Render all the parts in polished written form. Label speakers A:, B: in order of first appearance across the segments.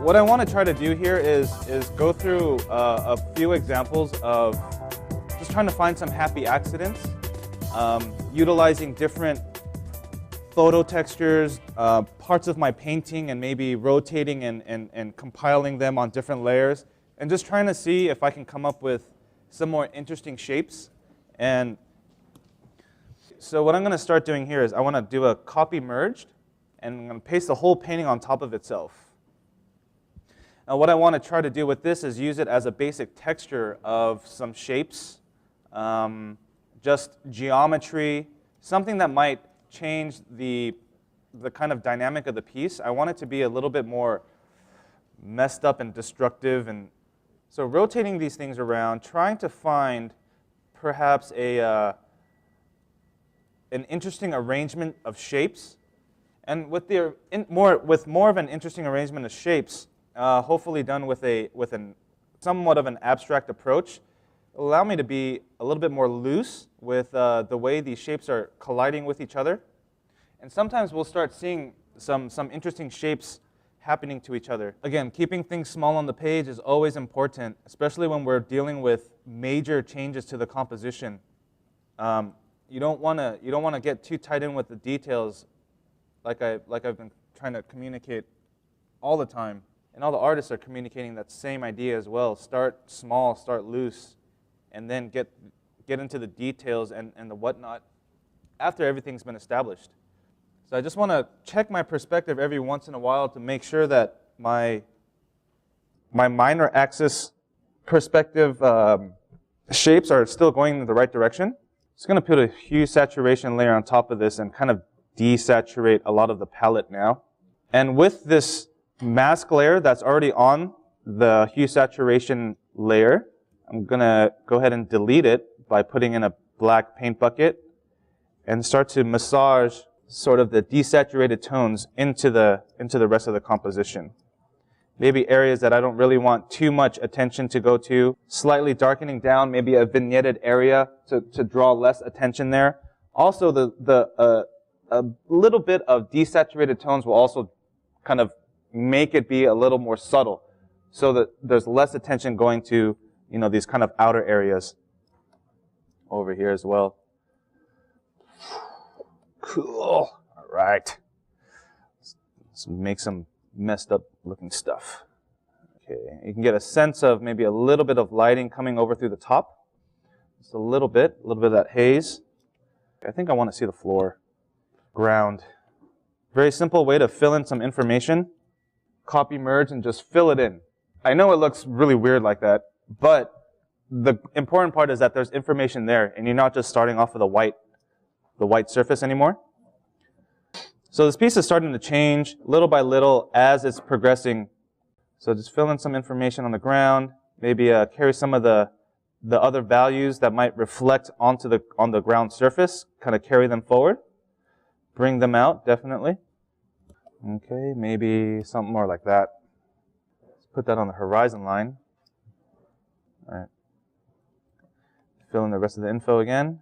A: What I want to try to do here is go through a few examples of just trying to find some happy accidents, utilizing different photo textures, parts of my painting, and maybe rotating and compiling them on different layers, and just trying to see if I can come up with some more interesting shapes. And so what I'm going to start doing here is I want to do a copy merged, and I'm going to paste the whole painting on top of itself. Now what I want to try to do with this is use it as a basic texture of some shapes, just geometry, something that might change the kind of dynamic of the piece. I want it to be a little bit more messed up and destructive. And so rotating these things around, trying to find perhaps an interesting arrangement of shapes. And with more of an interesting arrangement of shapes, hopefully done with somewhat of an abstract approach, allow me to be a little bit more loose with the way these shapes are colliding with each other. And sometimes we'll start seeing some interesting shapes happening to each other. Again, keeping things small on the page is always important, especially when we're dealing with major changes to the composition. You don't want to get too tight in with the details, like I've been trying to communicate all the time. And all the artists are communicating that same idea as well. Start small, start loose, and then get into the details and the whatnot after everything's been established. So I just want to check my perspective every once in a while to make sure that my minor axis perspective shapes are still going in the right direction. Just going to put a hue saturation layer on top of this and kind of desaturate a lot of the palette now. And with this mask layer that's already on the hue saturation layer, I'm going to go ahead and delete it by putting in a black paint bucket and start to massage sort of the desaturated tones into the rest of the composition. Maybe areas that I don't really want too much attention to go to, slightly darkening down, maybe a vignetted area to draw less attention there. Also, a little bit of desaturated tones will also kind of make it be a little more subtle, so that there's less attention going to, these kind of outer areas over here as well. Cool. All right. Let's make some messed up looking stuff. Okay. You can get a sense of maybe a little bit of lighting coming over through the top. Just a little bit of that haze. I think I want to see the floor. Ground. Very simple way to fill in some information. Copy merge and just fill it in. I know it looks really weird like that, but the important part is that there's information there and you're not just starting off with the white surface anymore. So this piece is starting to change little by little as it's progressing. So just fill in some information on the ground, maybe carry some of the other values that might reflect on the ground surface, kind of carry them forward, bring them out definitely. Okay, maybe something more like that. Let's put that on the horizon line. All right. Fill in the rest of the info again.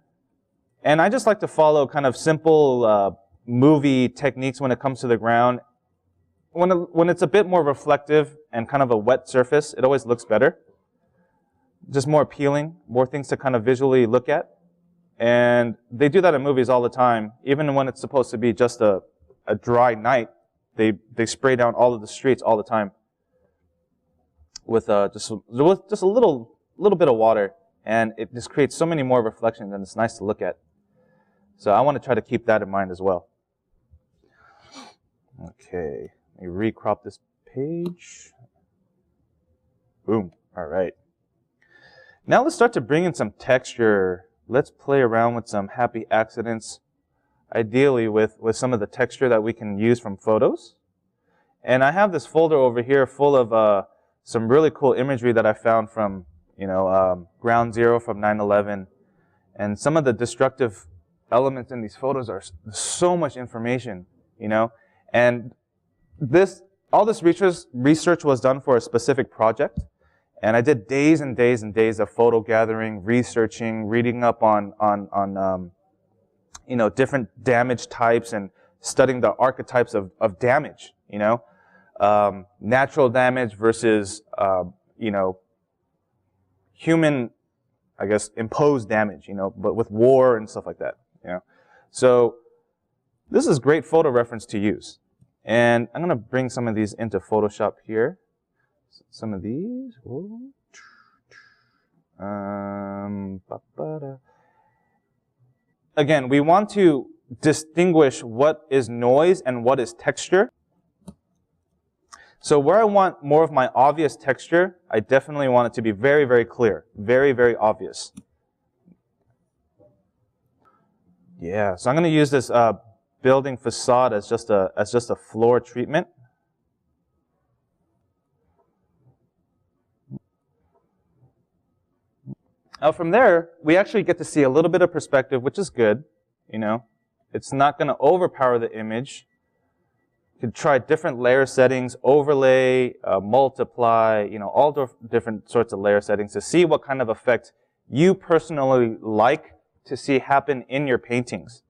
A: And I just like to follow kind of simple movie techniques when it comes to the ground. When it's a bit more reflective and kind of a wet surface, it always looks better. Just more appealing, more things to kind of visually look at. And they do that in movies all the time, even when it's supposed to be just a dry night. They spray down all of the streets all the time with just a little bit of water, and it just creates so many more reflections, and it's nice to look at. So I want to try to keep that in mind as well. Okay, let me recrop this page. Boom. All right. Now let's start to bring in some texture. Let's play around with some happy accidents. Ideally with some of the texture that we can use from photos. And I have this folder over here full of some really cool imagery that I found from, Ground Zero from 9/11. And some of the destructive elements in these photos are so much information, And all this research was done for a specific project. And I did days and days and days of photo gathering, researching, reading up on different damage types and studying the archetypes of damage, natural damage versus, human, I guess, imposed damage, but with war and stuff like that, So this is great photo reference to use. And I'm going to bring some of these into Photoshop here. Some of these. Again, we want to distinguish what is noise and what is texture. So where I want more of my obvious texture, I definitely want it to be very, very clear. Very, very obvious. Yeah, so I'm going to use this building facade as just a floor treatment. Now from there, we actually get to see a little bit of perspective, which is good. It's not going to overpower the image. You could try different layer settings, overlay, multiply, all different sorts of layer settings to see what kind of effect you personally like to see happen in your paintings.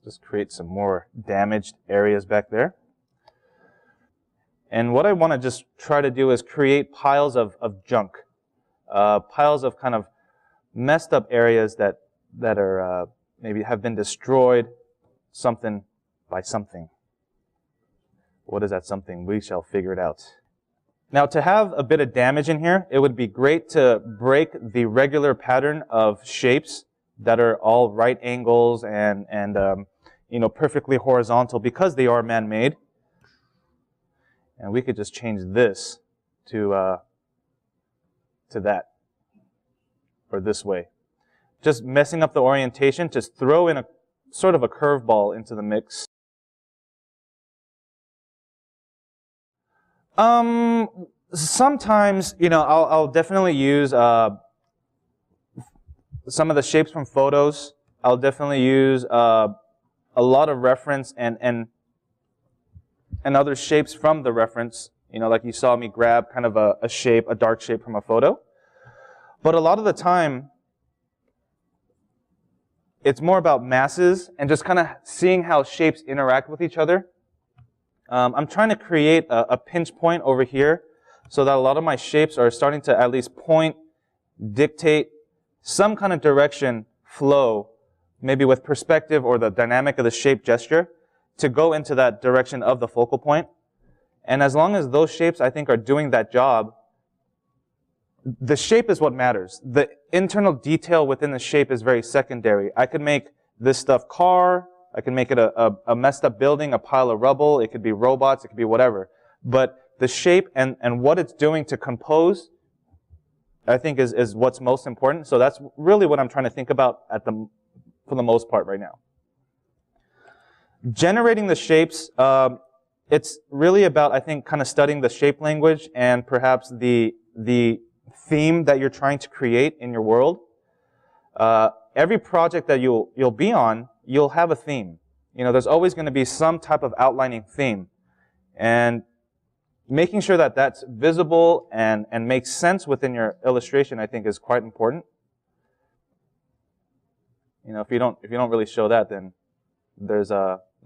A: Just create some more damaged areas back there. And what I want to just try to do is create piles of junk, piles of kind of messed up areas that are maybe have been destroyed something by something. What is that something? We shall figure it out. Now, to have a bit of damage in here, it would be great to break the regular pattern of shapes that are all right angles and perfectly horizontal because they are man-made. And we could just change this to that, or this way. Just messing up the orientation, just throw in a sort of a curveball into the mix. Sometimes, I'll definitely use some of the shapes from photos. I'll definitely use a lot of reference and other shapes from the reference. Like you saw me grab kind of a shape, a dark shape from a photo. But a lot of the time, it's more about masses and just kind of seeing how shapes interact with each other. I'm trying to create a pinch point over here so that a lot of my shapes are starting to at least point, dictate some kind of direction, flow, maybe with perspective or the dynamic of the shape gesture, to go into that direction of the focal point. And as long as those shapes, I think, are doing that job, the shape is what matters. The internal detail within the shape is very secondary. I could make this stuff car, I can make it a messed up building, a pile of rubble, it could be robots, it could be whatever. But the shape and what it's doing to compose, I think is what's most important. So that's really what I'm trying to think about for the most part right now. Generating the shapes, it's really about, I think, kind of studying the shape language and perhaps the theme that you're trying to create in your world. Every project that you'll be on, you'll have a theme. There's always going to be some type of outlining theme. And making sure that that's visible and makes sense within your illustration, I think, is quite important. If you don't really show that, then there's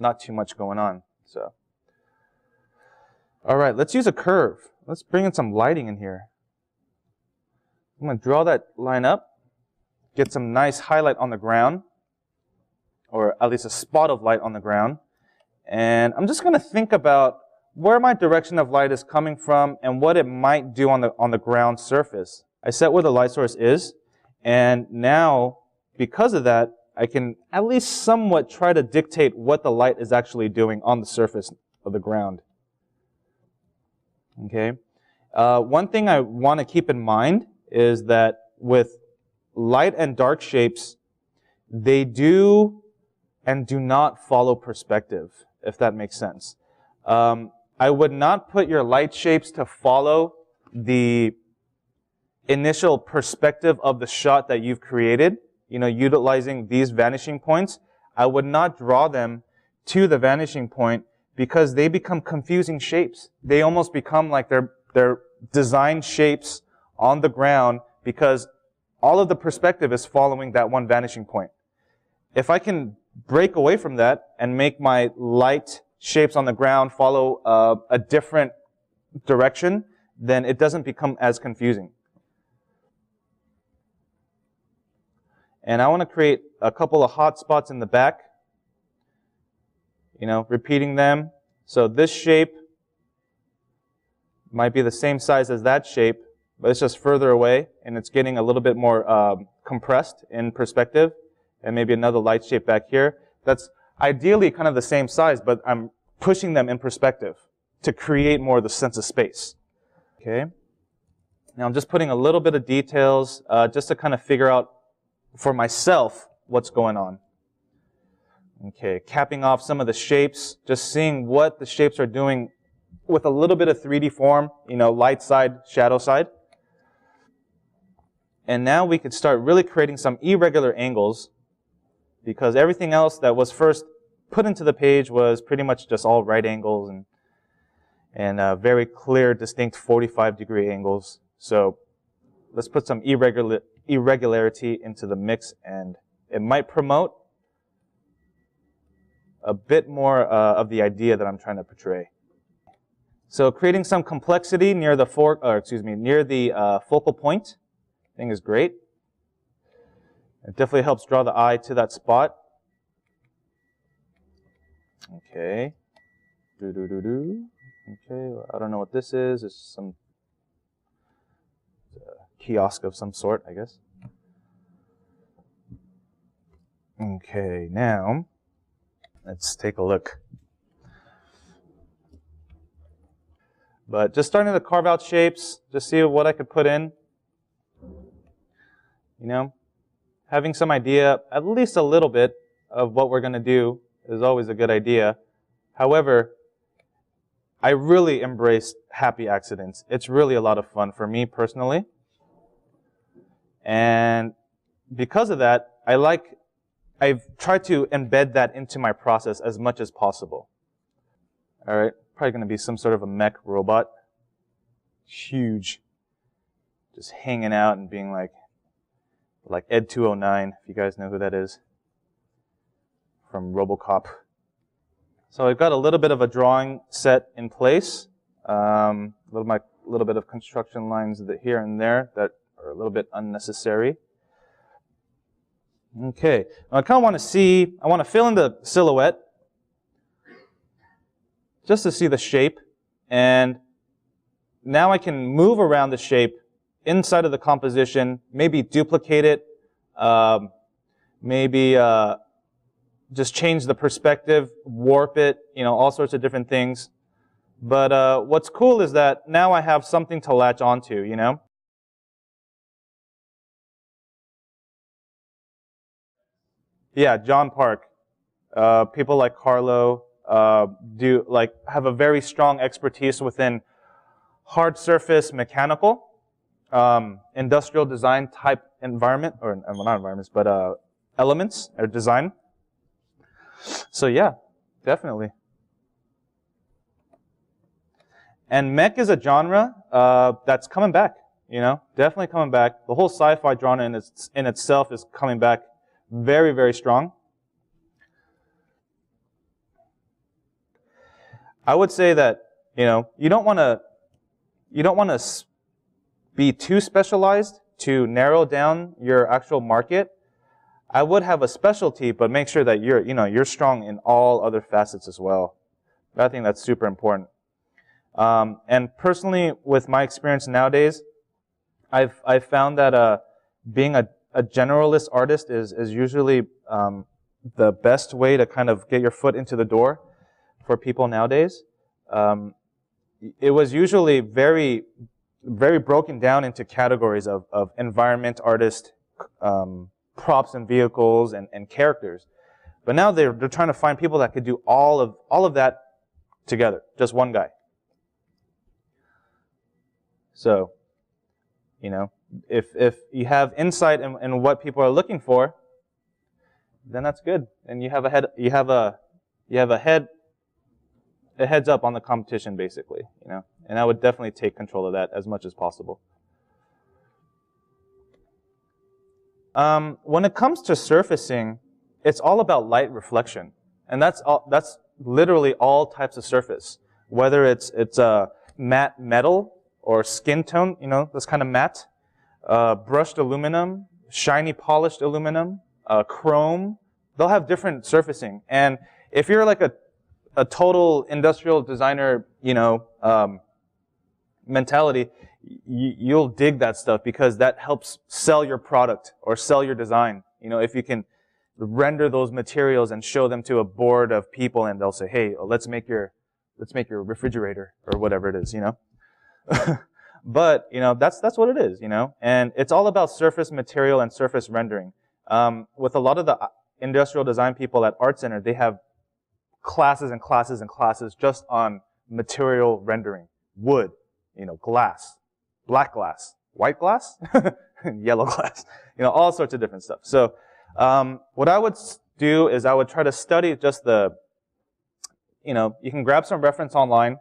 A: not too much going on. So, all right, let's use a curve. Let's bring in some lighting in here. I'm going to draw that line up, get some nice highlight on the ground, or at least a spot of light on the ground. And I'm just going to think about where my direction of light is coming from and what it might do on the ground surface. I set where the light source is, and now, because of that, I can at least somewhat try to dictate what the light is actually doing on the surface of the ground. Okay? One thing I want to keep in mind is that with light and dark shapes, they do and do not follow perspective, if that makes sense. I would not put your light shapes to follow the initial perspective of the shot that you've created, utilizing these vanishing points. I would not draw them to the vanishing point because they become confusing shapes. They almost become like they're designed shapes on the ground because all of the perspective is following that one vanishing point. If I can break away from that and make my light shapes on the ground follow a different direction, then it doesn't become as confusing. And I want to create a couple of hot spots in the back, repeating them. So this shape might be the same size as that shape, but it's just further away, and it's getting a little bit more compressed in perspective. And maybe another light shape back here. That's ideally kind of the same size, but I'm pushing them in perspective to create more of the sense of space. Okay. Now I'm just putting a little bit of details just to kind of figure out for myself what's going on. Okay, capping off some of the shapes, just seeing what the shapes are doing with a little bit of 3D form, light side, shadow side. And now we could start really creating some irregular angles, because everything else that was first put into the page was pretty much just all right angles and very clear, distinct 45-degree angles. So let's put some irregularity into the mix, and it might promote a bit more of the idea that I'm trying to portray. So creating some complexity near the focal point, I think is great. It definitely helps draw the eye to that spot. Okay. Okay, I don't know what this is. It's some kiosk of some sort, I guess. Okay, now let's take a look. But just starting to carve out shapes, just see what I could put in. Having some idea, at least a little bit, of what we're going to do is always a good idea. However, I really embrace happy accidents. It's really a lot of fun for me personally. And because of that, I've tried to embed that into my process as much as possible. All right, probably going to be some sort of a mech robot. Huge. Just hanging out and being like Ed 209, if you guys know who that is, from RoboCop. So I've got a little bit of a drawing set in place, a little bit of construction lines here and there that are a little bit unnecessary. Okay, I kind of want to fill in the silhouette just to see the shape, and now I can move around the shape inside of the composition, maybe duplicate it, maybe just change the perspective, warp it, all sorts of different things. But what's cool is that now I have something to latch onto, Yeah, John Park. People like Carlo have a very strong expertise within hard surface mechanical, industrial design type environment, or not environments, but elements or design. So yeah, definitely. And mech is a genre that's coming back, definitely coming back. The whole sci-fi genre in itself is coming back very, very strong. I would say that, you don't want to be too specialized to narrow down your actual market. I would have a specialty, but make sure that you're strong in all other facets as well. I think that's super important. And personally, with my experience nowadays, I've found that being a generalist artist is usually the best way to kind of get your foot into the door for people nowadays. It was usually very, very broken down into categories of environment artist, props and vehicles and characters. But now they're trying to find people that could do all of that together, just one guy. So, if you have insight in what people are looking for, then that's good. And you have a heads up on the competition, basically, And I would definitely take control of that as much as possible. When it comes to surfacing, it's all about light reflection. And that's literally all types of surface. Whether it's a matte metal or skin tone, you know, this kind of matte, brushed aluminum, shiny polished aluminum, chrome, they'll have different surfacing. And if you're like a total industrial designer, you know, mentality, you'll dig that stuff because that helps sell your product or sell your design. You know, if you can render those materials and show them to a board of people and they'll say, hey, let's make your refrigerator or whatever it is, you know. But, you know, that's what it is, you know. And it's all about surface material and surface rendering. With a lot of the industrial design people at Art Center, they have classes and classes and classes just on material rendering. Wood, you know, glass, black glass, white glass, yellow glass, you know, all sorts of different stuff. So what I would do is I would try to study just you know, you can grab some reference online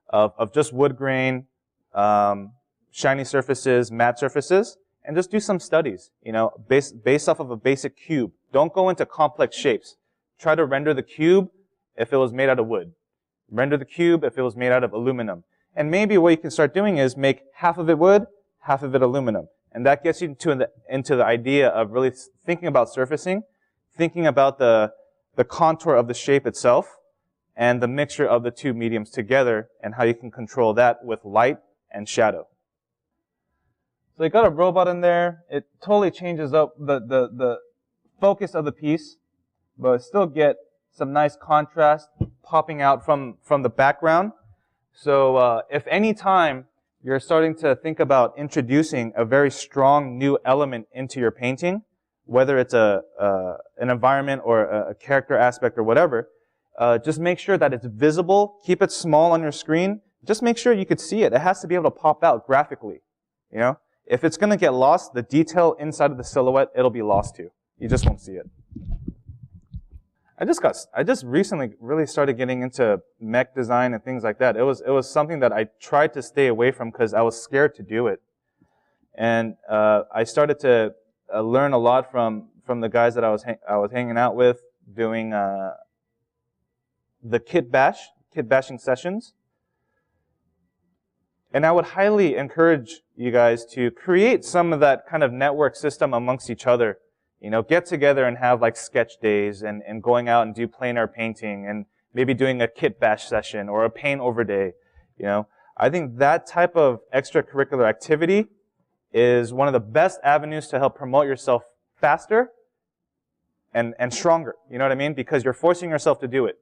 A: of just wood grain, shiny surfaces, matte surfaces, and just do some studies, you know, based off of a basic cube. Don't go into complex shapes. Try to render the cube if it was made out of wood. Render the cube if it was made out of aluminum. And maybe what you can start doing is make half of it wood, half of it aluminum. And that gets you into the idea of really thinking about surfacing, thinking about the contour of the shape itself, and the mixture of the two mediums together, and how you can control that with light and shadow. So you got a robot in there. It totally changes up the focus of the piece, but still get some nice contrast popping out from the background. So if any time you're starting to think about introducing a very strong new element into your painting, whether it's an environment or a character aspect or whatever, just make sure that it's visible. Keep it small on your screen. Just make sure you could see it. It has to be able to pop out graphically. You know, if it's going to get lost, the detail inside of the silhouette, it'll be lost too. You just won't see it. I just recently really started getting into mech design and things like that. It was something that I tried to stay away from because I was scared to do it. And I started to learn a lot from the guys that I was hanging out with, doing the kit bashing sessions. And I would highly encourage you guys to create some of that kind of network system amongst each other. You know, get together and have like sketch days and going out and do plein air painting and maybe doing a kit bash session or a paint over day. You know, I think that type of extracurricular activity is one of the best avenues to help promote yourself faster and stronger. You know what I mean? Because you're forcing yourself to do it.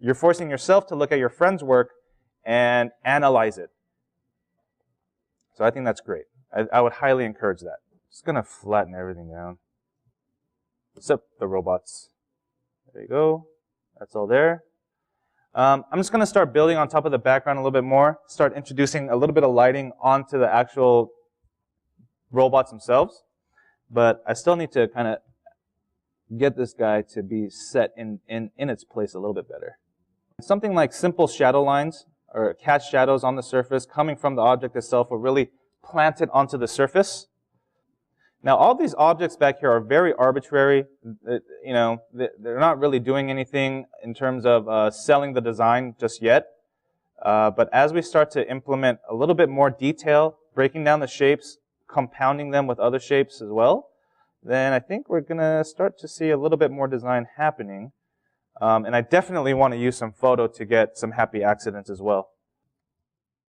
A: You're forcing yourself to look at your friend's work and analyze it. So I think that's great. I would highly encourage that. Just going to flatten everything down. Except the robots. There you go. That's all there. I'm just going to start building on top of the background a little bit more. Start introducing a little bit of lighting onto the actual robots themselves. But I still need to kind of get this guy to be set in its place a little bit better. Something like simple shadow lines or cast shadows on the surface coming from the object itself will really plant it onto the surface. Now, all these objects back here are very arbitrary. You know, they're not really doing anything in terms of selling the design just yet. But as we start to implement a little bit more detail, breaking down the shapes, compounding them with other shapes as well, then I think we're going to start to see a little bit more design happening. And I definitely want to use some photo to get some happy accidents as well.